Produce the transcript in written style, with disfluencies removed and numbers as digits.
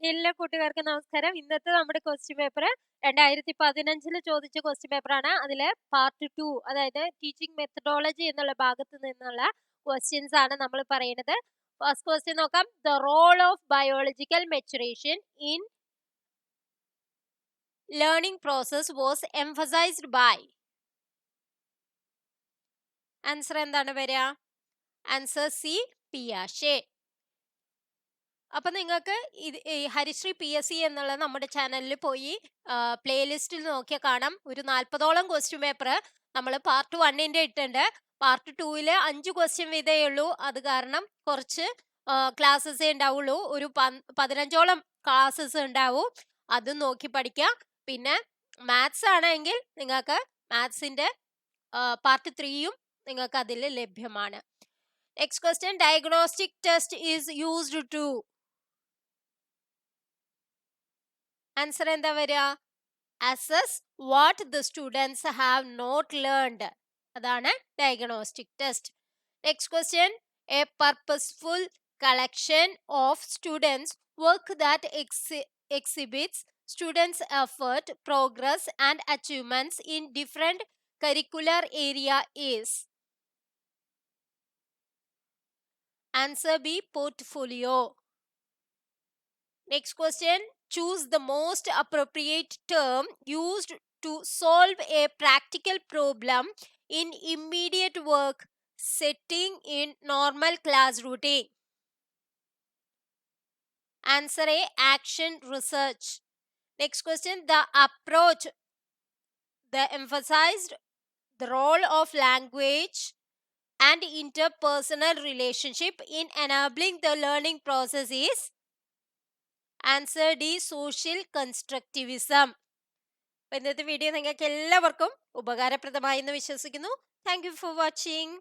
എല്ലാ കൂട്ടുകാർക്കും നമസ്കാരം. ഇന്നത്തെ നമ്മുടെ ക്വസ്റ്റ്യൻ പേപ്പർ 2015 ചോദിച്ച ക്വസ്റ്റ്യൻ പേപ്പറാണ്. അതിലെ പാർട്ട് 2, അതായത് ടീച്ചിങ് മെത്തഡോളജി എന്നുള്ള ഭാഗത്ത് നിന്നുള്ള ക്വസ്റ്റ്യൻസ് ആണ് നമ്മൾ പറയുന്നത്. ഫസ്റ്റ് ക്വസ്റ്റ്യൻ നോക്കാം. The role of biological maturation in learning process was emphasised by. Answer എന്താണ് വരിക? ആൻസർ സി, പിയാഷെ. അപ്പൊ നിങ്ങൾക്ക് ഈ ഹരിശ്രീ PSC എന്നുള്ള നമ്മുടെ ചാനലിൽ പോയി പ്ലേലിസ്റ്റിൽ നോക്കിയാൽ കാണാം. ഒരു 40ഓളം ക്വസ്റ്റ്യൻ പേപ്പർ നമ്മൾ പാർട്ട് 1ന്റെ ഇട്ടുണ്ട്. പാർട്ട് 2ല് 5 ക്വസ്റ്റ്യൻ വീതേ ഉള്ളൂ. അത് കാരണം കുറച്ച് ക്ലാസ്സസേ ഉണ്ടാവുള്ളൂ. ഒരു 15ഓളം ക്ലാസ്സസ് ഉണ്ടാവും. അത് നോക്കി പഠിക്കാം. പിന്നെ മാത്സ് ആണെങ്കിൽ നിങ്ങൾക്ക് മാത്സിന്റെ പാർട്ട് 3യും നിങ്ങൾക്ക് അതിൽ ലഭ്യമാണ്. Next question. Diagnostic test is used to. Answer എന്താ വരിക? Assess what the students have not learned. അതാണ് diagnostic test. Next question. A purposeful collection of students work that exhibits students effort, progress and achievements in different curricular area is. Answer B, portfolio. Next question. Choose the most appropriate term used to solve a practical problem in immediate work setting in normal class routine. Answer A, action research. Next question. The approach emphasized the role of language and interpersonal relationship in enabling the learning process is. Answer D, social constructivism. ഇന്നത്തെ video നിങ്ങൾക്ക് എല്ലാവർക്കും ഉപകാരപ്രദമായി എന്ന് വിശ്വസിക്കുന്നു. Thank you for watching.